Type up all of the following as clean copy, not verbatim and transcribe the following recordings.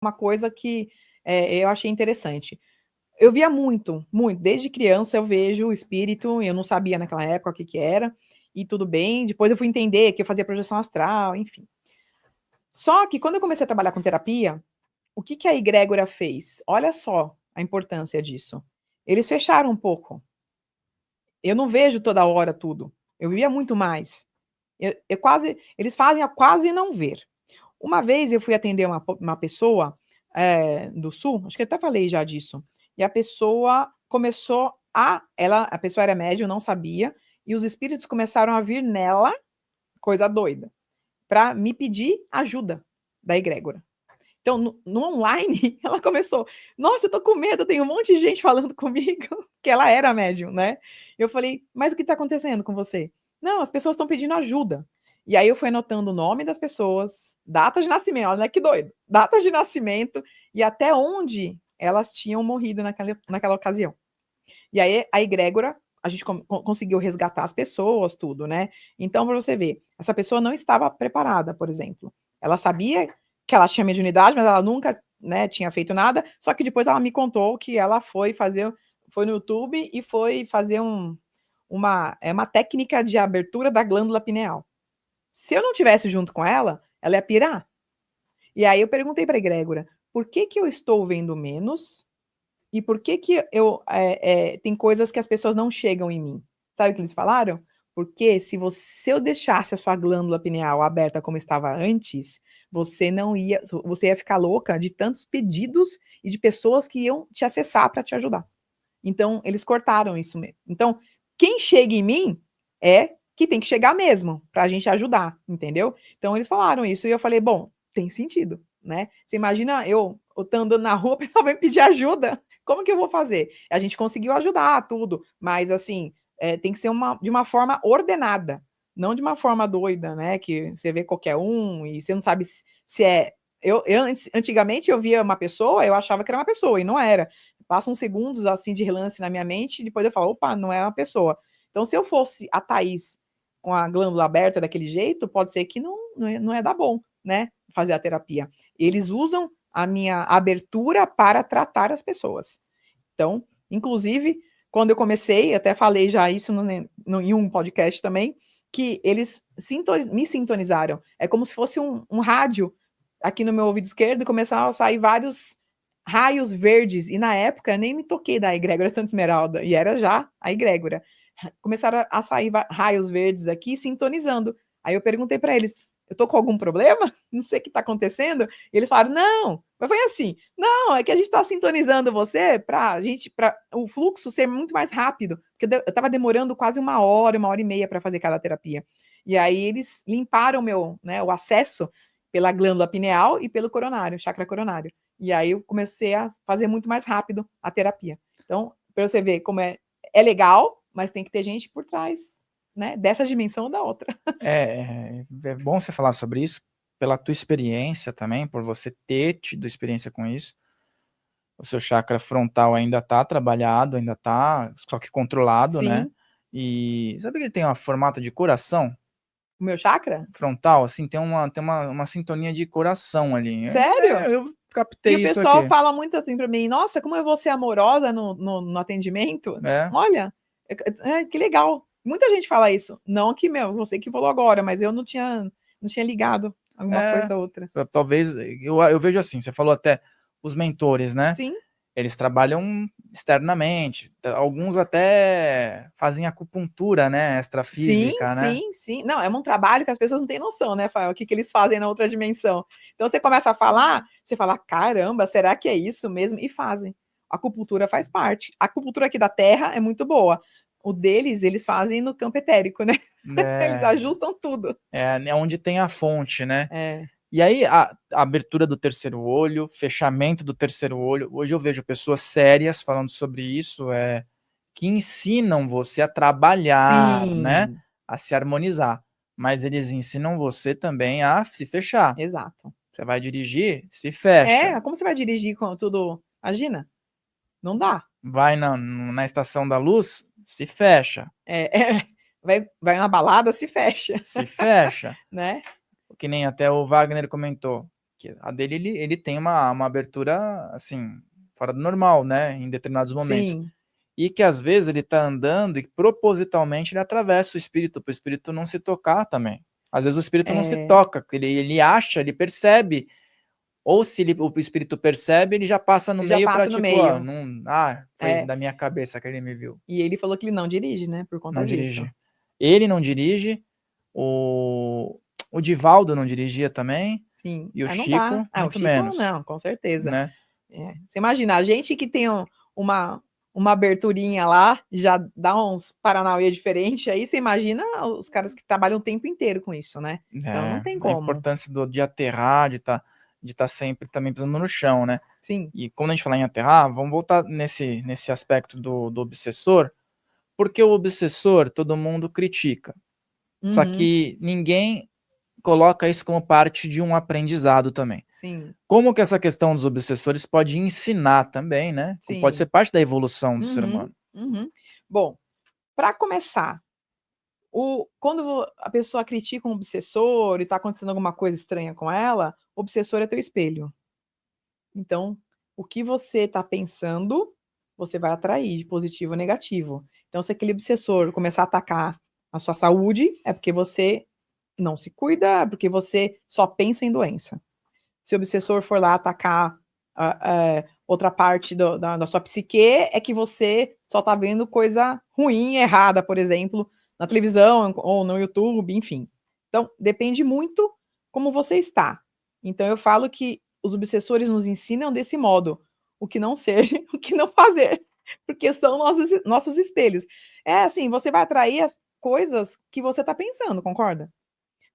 uma coisa que eu achei interessante. Eu via muito, muito. Desde criança eu vejo o espírito, eu não sabia naquela época o que que era, e tudo bem. Depois eu fui entender que eu fazia projeção astral, enfim. Só que quando eu comecei a trabalhar com terapia, o que que a egrégora fez? Olha só a importância disso. Eles fecharam um pouco. Eu não vejo toda hora tudo. Eu via muito mais. Eles fazem a quase não ver. Uma vez eu fui atender uma pessoa do sul, acho que eu até falei já disso, e a pessoa começou a pessoa era médium, não sabia, e os espíritos começaram a vir nela, coisa doida, para me pedir ajuda da egrégora. Então, no online, ela começou: "Nossa, eu tô com medo, tem um monte de gente falando comigo", que ela era médium, né. Eu falei: "Mas o que tá acontecendo com você?". "Não, as pessoas estão pedindo ajuda". E aí eu fui anotando o nome das pessoas, data de nascimento, olha que doido, data de nascimento e até onde elas tinham morrido naquela ocasião. E aí a egrégora, a gente conseguiu resgatar as pessoas, tudo, né. Então pra você ver, essa pessoa não estava preparada, por exemplo. Ela sabia que ela tinha mediunidade, mas ela nunca, né, tinha feito nada, só que depois ela me contou que ela foi no YouTube e foi fazer uma técnica de abertura da glândula pineal. Se eu não tivesse junto com ela, ela ia pirar. E aí eu perguntei pra egrégora: "Por que que eu estou vendo menos e por que que tem coisas que as pessoas não chegam em mim?". Sabe o que eles falaram? "Porque se eu deixasse a sua glândula pineal aberta como estava antes, você ia ficar louca de tantos pedidos e de pessoas que iam te acessar para te ajudar". Então eles cortaram isso mesmo. Então, quem chega em mim é que tem que chegar mesmo, pra gente ajudar, entendeu? Então eles falaram isso e eu falei: "Bom, tem sentido, né". Você imagina eu tô andando na rua, a pessoa vai me pedir ajuda, como que eu vou fazer? A gente conseguiu ajudar, tudo, mas assim, tem que ser de uma forma ordenada, não de uma forma doida, né, que você vê qualquer um e você não sabe se é antigamente eu via uma pessoa, eu achava que era uma pessoa e não era. Passa uns segundos, assim, de relance na minha mente e depois eu falo: "Opa, não é uma pessoa". Então se eu fosse a Thaís com a glândula aberta daquele jeito, pode ser que não é dar bom, né, fazer a terapia. Eles usam a minha abertura para tratar as pessoas. Então, inclusive, quando eu comecei, até falei já isso em um podcast também, que eles me sintonizaram. É como se fosse um rádio aqui no meu ouvido esquerdo e começaram a sair vários raios verdes. E na época eu nem me toquei da egrégora Santa Esmeralda, e era já a egrégora. Começaram a sair raios verdes aqui sintonizando. Aí eu perguntei para eles: "Eu tô com algum problema? Não sei o que tá acontecendo". E eles falaram: "Não", mas foi assim: "Não, é que a gente tá sintonizando você pra o fluxo ser muito mais rápido", porque eu estava demorando quase 1 hora e meia para fazer cada terapia. E aí eles limparam o acesso pela glândula pineal e pelo coronário, chakra coronário. E aí eu comecei a fazer muito mais rápido a terapia. Então, para você ver como é legal, mas tem que ter gente por trás, né, dessa dimensão ou da outra. É bom você falar sobre isso, pela tua experiência também, por você ter tido experiência com isso. O seu chakra frontal ainda tá trabalhado, ainda tá, só que controlado, né. Sim. E sabe que ele tem um formato de coração? O meu chakra? Frontal, assim, tem uma sintonia de coração ali. Sério? Eu E o captei isso pessoal aqui. fala muito assim pra mim: "Nossa, como eu vou ser amorosa no atendimento". É. Olha, que legal. Muita gente fala isso. Não que você que falou agora, mas eu não tinha ligado alguma É, coisa a outra. talvez eu vejo assim, você falou até os mentores, né, Sim, eles trabalham externamente, alguns até fazem acupuntura, né, sim, extrafísica, né. sim, sim. Não, é um trabalho que as pessoas não têm noção, né, Fael, o que que eles fazem na outra dimensão. Então você começa a falar, você fala: "Caramba, será que é isso mesmo?" E fazem. A acupuntura faz parte. A acupuntura aqui da Terra é muito boa. O deles, eles fazem no campo etérico, né. Eles É, ajustam tudo. né, onde tem a fonte, né. É. E aí a abertura do terceiro olho, fechamento do terceiro olho, hoje eu vejo pessoas sérias falando sobre isso, que ensinam você a trabalhar, né, Sim, a se harmonizar, mas eles ensinam você também a se fechar. exato. Você vai dirigir, se fecha. É, como você vai dirigir com tudo imagina, não dá. Vai na estação da luz, se fecha, É, vai na balada, se fecha, se fecha. né. Que nem até o Wagner comentou. Que a dele, ele tem uma abertura, assim, fora do normal, né? Em determinados momentos. Sim, E que às vezes ele tá andando e propositalmente ele atravessa o espírito, para o espírito não se tocar também. Às vezes o espírito não se toca, ele acha, ele percebe, ou se o espírito percebe, ele já passa no ele já meio para passa no tipo, ó, meio. não, foi É. da minha cabeça que ele me viu. E ele falou que ele não dirige, né? Por Não conta disso. dirige. Ele não dirige, o Divaldo não dirigia também, Sim. e o Não dá. Chico, O muito Chico, menos, não, com certeza. né? Você imagina, a gente que tem uma aberturinha lá, já dá uns paranauê diferente, aí você imagina os caras que trabalham o tempo inteiro com isso, né? Então não tem A como. importância de aterrar, de tá sempre também pisando no chão, né? Sim. E quando a gente fala em aterrar, vamos voltar nesse aspecto do obsessor, porque o obsessor todo mundo critica. Só Uhum. que ninguém coloca isso como parte de um aprendizado também. Sim. Como que essa questão dos obsessores pode ensinar também, né? Como pode Sim. ser parte da evolução do ser humano. Bom, para começar, quando a pessoa critica um obsessor e está acontecendo alguma coisa estranha com ela, o obsessor é teu espelho. Então, o que você está pensando, você vai atrair, de positivo ou negativo. Então, se aquele obsessor começar a atacar a sua saúde, é porque você não se cuida, é porque você só pensa em doença. Se o obsessor for lá atacar outra parte da sua psique, é que você só está vendo coisa ruim, errada, por exemplo, na televisão ou no YouTube, enfim. Então, depende muito como você está. Então, eu falo que os obsessores nos ensinam desse modo, o que não ser, o que não fazer, porque são nossos espelhos. É assim, você vai atrair as coisas que você está pensando, concorda?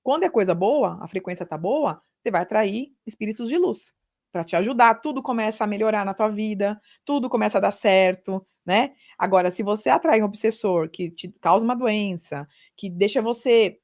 Quando é coisa boa, a frequência tá boa, você vai atrair espíritos de luz para te ajudar. Tudo começa a melhorar na tua vida, tudo começa a dar certo, né? Agora, se você atrai um obsessor que te causa uma doença, que deixa você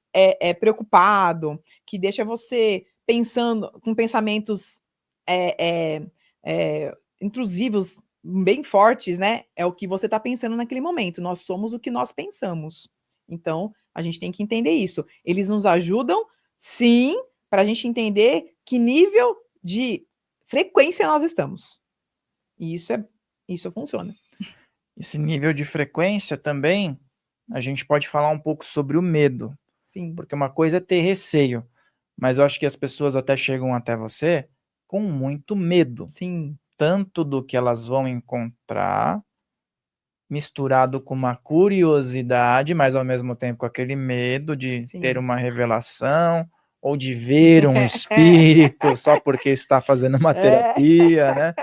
preocupado, que deixa você pensando com pensamentos é, é, intrusivos bem fortes, né? É o que você está pensando naquele momento. Nós somos o que nós pensamos. Então, a gente tem que entender isso. Eles nos ajudam, sim, para a gente entender que nível de frequência nós estamos. E isso funciona. Esse nível de frequência também, a gente pode falar um pouco sobre o medo. Sim. Porque uma coisa é ter receio, mas eu acho que as pessoas até chegam até você com muito medo. Sim. Tanto do que elas vão encontrar, misturado com uma curiosidade, mas ao mesmo tempo com aquele medo de ter uma revelação ou de ver um espírito só porque está fazendo uma terapia, né?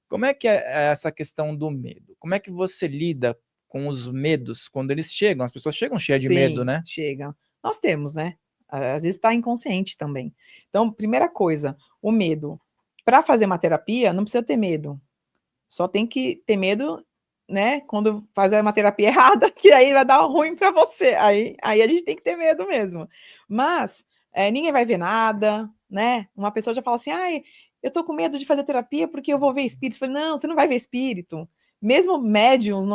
Como é que é essa questão do medo? Como é que você lida com os medos quando eles chegam? As pessoas chegam cheias de medo, né? Chegam. Nós temos, né? Às vezes está inconsciente também. Então, primeira coisa, o medo. Para fazer uma terapia, não precisa ter medo. Só tem que ter medo, né? Quando fazer uma terapia errada, que aí vai dar ruim para você. Aí a gente tem que ter medo mesmo. Mas ninguém vai ver nada, né? Uma pessoa já fala assim: ai, eu tô com medo de fazer terapia porque eu vou ver espírito. Eu falei, não, você não vai ver espírito. Mesmo médiums,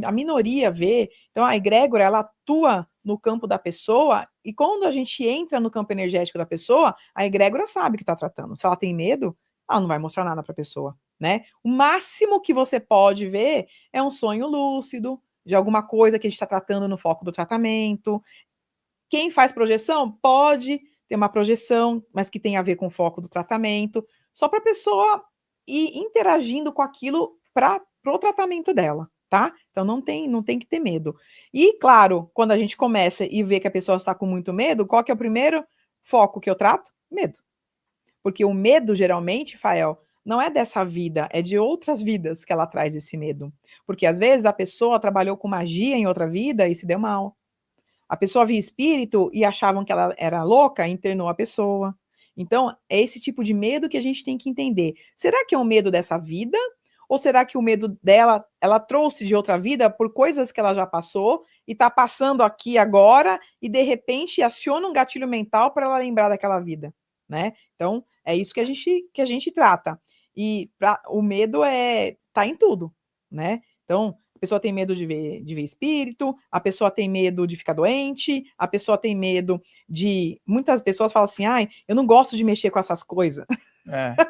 a minoria vê. Então, a egrégora, ela atua no campo da pessoa, e quando a gente entra no campo energético da pessoa, a egrégora sabe que está tratando. Se ela tem medo, ela não vai mostrar nada para a pessoa, né? O máximo que você pode ver é um sonho lúcido, de alguma coisa que a gente está tratando no foco do tratamento. Quem faz projeção pode ter uma projeção, mas que tem a ver com o foco do tratamento, só para a pessoa ir interagindo com aquilo para o tratamento dela, tá? Então não tem que ter medo. E, claro, quando a gente começa e vê que a pessoa está com muito medo, qual que é o primeiro foco que eu trato? Medo. Porque o medo, geralmente, Fael, não é dessa vida, é de outras vidas que ela traz esse medo. Porque às vezes a pessoa trabalhou com magia em outra vida e se deu mal. A pessoa via espírito e achavam que ela era louca, internou a pessoa. Então, é esse tipo de medo que a gente tem que entender. Será que é um medo dessa vida? Ou será que o medo dela, ela trouxe de outra vida por coisas que ela já passou e está passando aqui agora e de repente aciona um gatilho mental para ela lembrar daquela vida, né? Então, é isso que a gente trata. E o medo tá em tudo, né? Então, pessoa tem medo de ver espírito, a pessoa tem medo de ficar doente, a pessoa tem medo de... Muitas pessoas falam assim, ai, eu não gosto de mexer com essas coisas.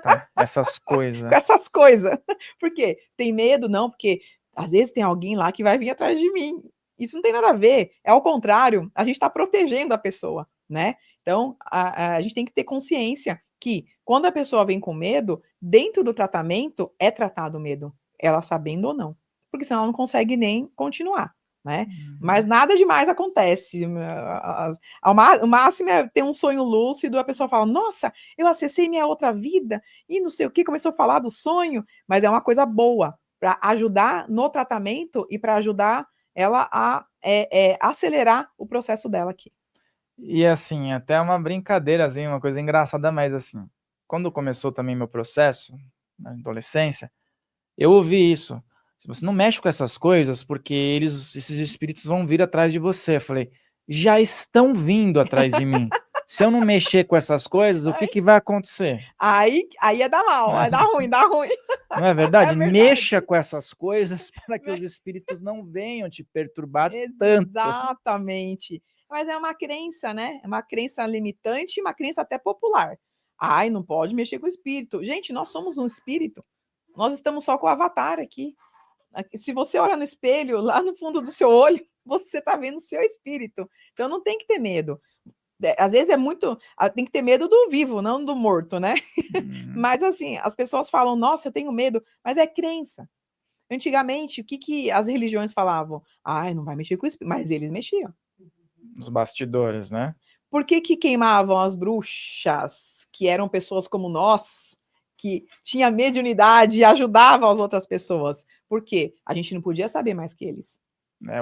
Tá, essas coisas. Com essas coisas. Por quê? Tem medo? Não, porque às vezes tem alguém lá que vai vir atrás de mim. Isso não tem nada a ver. É ao contrário, a gente está protegendo a pessoa, né? Então, a gente tem que ter consciência que quando a pessoa vem com medo, dentro do tratamento é tratado o medo, ela sabendo ou não. Porque senão ela não consegue nem continuar, né? Mas nada demais acontece. O máximo é ter um sonho lúcido, a pessoa fala, nossa, eu acessei minha outra vida e não sei o que, começou a falar do sonho, mas é uma coisa boa para ajudar no tratamento e para ajudar ela a acelerar o processo dela aqui. E assim, até uma brincadeira, assim, uma coisa engraçada, mas assim, quando começou também meu processo, na adolescência, eu ouvi isso. Se você não mexe com essas coisas, porque esses espíritos vão vir atrás de você. Eu falei, já estão vindo atrás de mim. Se eu não mexer com essas coisas, o que vai acontecer? Aí ia dar mal, vai dar ruim, dá ruim. Não é verdade? É verdade. Mexa com essas coisas para que os espíritos não venham te perturbar tanto. Exatamente. Mas é uma crença, né? É uma crença limitante, uma crença até popular. Ai, não pode mexer com o espírito. Gente, nós somos um espírito. Nós estamos só com o avatar aqui. Se você olha no espelho, lá no fundo do seu olho, você está vendo o seu espírito. Então não tem que ter medo. Às vezes é muito. Tem que ter medo do vivo, não do morto, né? Mas assim, as pessoas falam, nossa, eu tenho medo, mas é crença. Antigamente, o que as religiões falavam? Ai, não vai mexer com o espírito. Mas eles mexiam. Os bastidores, né? Por que queimavam as bruxas, que eram pessoas como nós, que tinha mediunidade e ajudavam as outras pessoas? Por quê? A gente não podia saber mais que eles.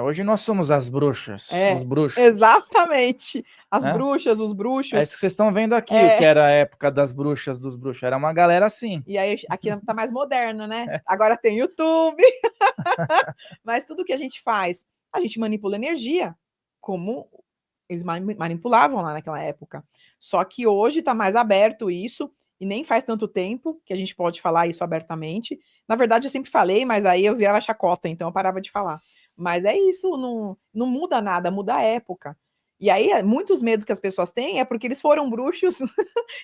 Hoje nós somos as bruxas, os bruxos. Exatamente. As né? bruxas, os bruxos. É isso que vocês estão vendo aqui, o que era a época das bruxas, dos bruxos. Era uma galera assim. E aí, aqui tá mais moderno, né? Agora tem YouTube. Mas tudo que a gente faz, a gente manipula energia, como eles manipulavam lá naquela época. Só que hoje está mais aberto isso, e nem faz tanto tempo que a gente pode falar isso abertamente. Na verdade, eu sempre falei, mas aí eu virava chacota, então eu parava de falar. Mas é isso, não muda nada, muda a época. E aí, muitos medos que as pessoas têm é porque eles foram bruxos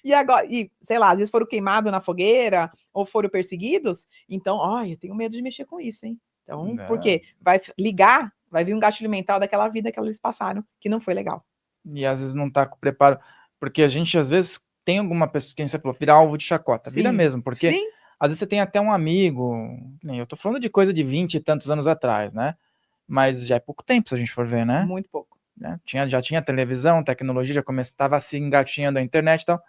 e agora, sei lá, às vezes foram queimados na fogueira ou foram perseguidos. Então, eu tenho medo de mexer com isso, hein? Então, porque vai ligar, vai vir um gatilho mental daquela vida que eles passaram, que não foi legal. E às vezes não tá com preparo, porque a gente às vezes tem alguma pessoa, quem você falou, vira alvo de chacota, vira mesmo, porque às vezes você tem até um amigo, eu tô falando de coisa de 20 e tantos anos atrás, né? Mas já é pouco tempo, se a gente for ver, né? Muito pouco. Né? Já tinha televisão, tecnologia, já estava assim engatinhando a internet e tal,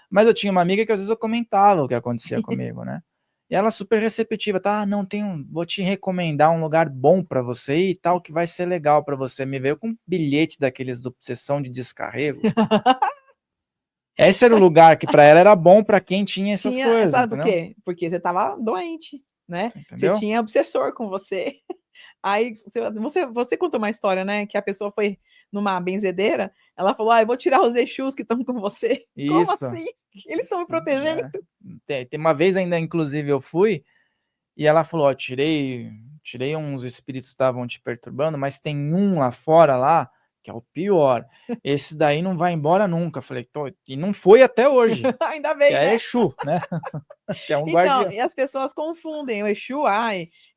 mas eu tinha uma amiga que às vezes eu comentava o que acontecia comigo, né? E ela super receptiva, tá? Não, vou te recomendar um lugar bom para você e tal, que vai ser legal para você. Me veio com um bilhete daqueles do sessão de descarrego. Esse era o lugar que para ela era bom para quem tinha essas coisas. Sabe por quê? Porque você tava doente, né? Você tinha obsessor com você. Aí você contou uma história, né? Que a pessoa foi numa benzedeira, ela falou: eu vou tirar os Exus que estão com você. Isso. Como assim? Eles estão me protegendo? Tem uma vez ainda, inclusive, eu fui e ela falou: tirei uns espíritos que estavam te perturbando, mas tem um lá fora lá que é o pior. Esse daí não vai embora nunca. Falei, e não foi até hoje. Ainda bem, que é Exu, né? Que é um guardião. E as pessoas confundem o Exu,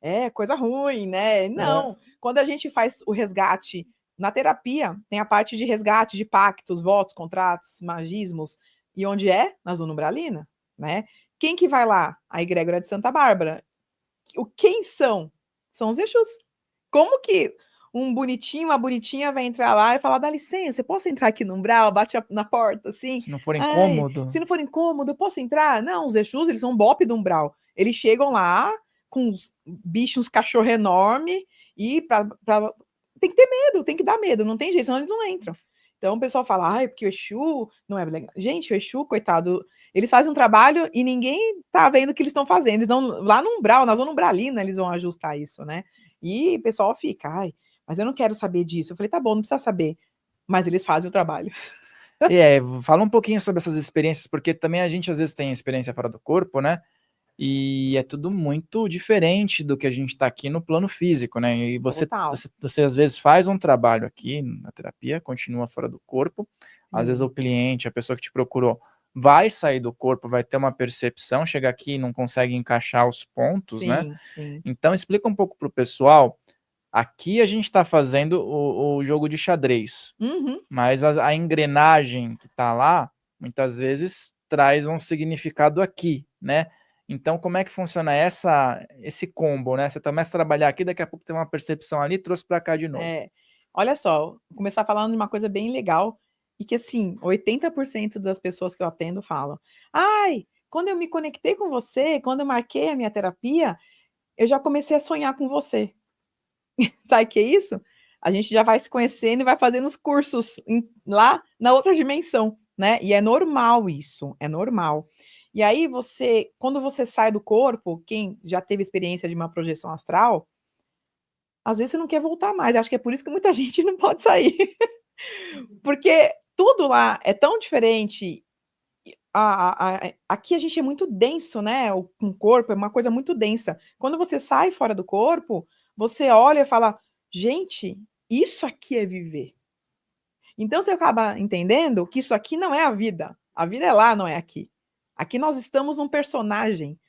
é coisa ruim, né? Não. Quando a gente faz o resgate na terapia, tem a parte de resgate de pactos, votos, contratos, magismos, e onde é? Na zona umbralina, né? Quem que vai lá? A egrégora de Santa Bárbara. Quem são? São os Exus. Como que um bonitinho, uma bonitinha vai entrar lá e falar, dá licença, posso entrar aqui no umbral? Bate na porta, assim. Se não for incômodo. Se não for incômodo, eu posso entrar? Não, os Exus, eles são bope do umbral. Eles chegam lá com uns bichos, uns cachorros enormes, e tem que ter medo, tem que dar medo, não tem jeito, senão eles não entram. Então o pessoal fala, porque o Exu não é legal. Gente, o Exu, coitado, eles fazem um trabalho e ninguém tá vendo o que eles estão fazendo. Então, lá no umbral, na zona umbralina, eles vão ajustar isso, né? E o pessoal fica, mas eu não quero saber disso. Eu falei, tá bom, não precisa saber. Mas eles fazem o trabalho. Fala um pouquinho sobre essas experiências, porque também a gente às vezes tem experiência fora do corpo, né? E é tudo muito diferente do que a gente está aqui no plano físico, né? E Total. você às vezes faz um trabalho aqui na terapia, continua fora do corpo. Às vezes Sim, o cliente, a pessoa que te procurou, vai sair do corpo, vai ter uma percepção, chega aqui e não consegue encaixar os pontos, né? sim, sim. Então explica um pouco para o pessoal. Aqui a gente está fazendo o jogo de xadrez, Uhum. mas a engrenagem que está lá, muitas vezes traz um significado aqui, né? Então, como é que funciona esse combo, né? Você começa a trabalhar aqui, daqui a pouco tem uma percepção ali, trouxe para cá de novo. É. Olha só, vou começar falando de uma coisa bem legal e que, assim, 80% das pessoas que eu atendo falam: "Ai, quando eu me conectei com você, quando eu marquei a minha terapia, eu já comecei a sonhar com você". Sabe o que é isso? A gente já vai se conhecendo e vai fazendo os cursos lá na outra dimensão, né? E é normal isso, é normal. E aí quando você sai do corpo, quem já teve experiência de uma projeção astral, às vezes você não quer voltar mais. Acho que é por isso que muita gente não pode sair, porque tudo lá é tão diferente. Aqui a gente é muito denso, né? O corpo é uma coisa muito densa. Quando você sai fora do corpo, você olha e fala: gente, isso aqui é viver. Então você acaba entendendo que isso aqui não é a vida é lá, não é aqui. Aqui nós estamos num personagem.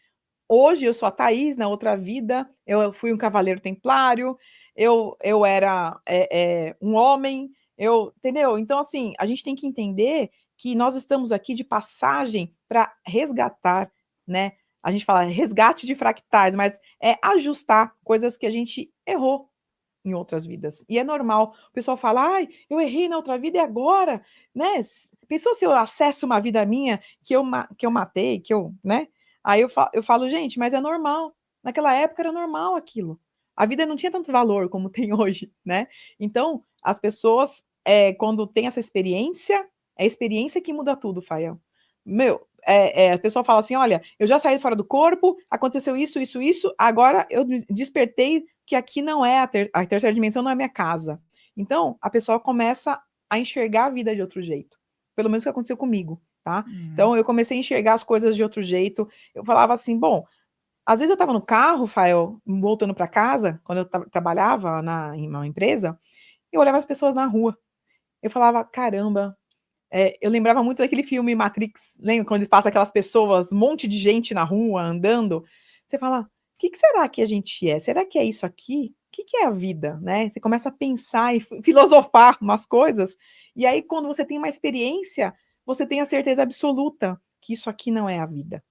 Hoje eu sou a Thaís, na outra vida eu fui um cavaleiro templário, eu era um homem, entendeu? Então, assim, a gente tem que entender que nós estamos aqui de passagem para resgatar, né? A gente fala resgate de fractais, mas é ajustar coisas que a gente errou em outras vidas. E é normal. O pessoal fala: "Ai, eu errei na outra vida e agora?", né? Pensou se eu acesso uma vida minha que eu matei, né? Aí eu falo: "Gente, mas é normal. Naquela época era normal aquilo. A vida não tinha tanto valor como tem hoje", né? Então, as pessoas, quando tem essa experiência, é a experiência que muda tudo, Fael. Meu, a pessoa fala assim: "Olha, eu já saí fora do corpo, aconteceu isso, isso, isso, agora eu despertei que aqui não é a terceira dimensão não é minha casa". Então, a pessoa começa a enxergar a vida de outro jeito. Pelo menos o que aconteceu comigo, tá? Uhum. Então eu comecei a enxergar as coisas de outro jeito. Eu falava assim: "Bom", às vezes eu estava no carro, Fael, voltando para casa, quando eu trabalhava em uma empresa, eu olhava as pessoas na rua. Eu falava: "Caramba", eu lembrava muito daquele filme Matrix, lembra quando eles passam aquelas pessoas, um monte de gente na rua andando? Você fala: que será que a gente é? Será que é isso aqui? O que é a vida?", né? Você começa a pensar e filosofar umas coisas, e aí quando você tem uma experiência, você tem a certeza absoluta que isso aqui não é a vida.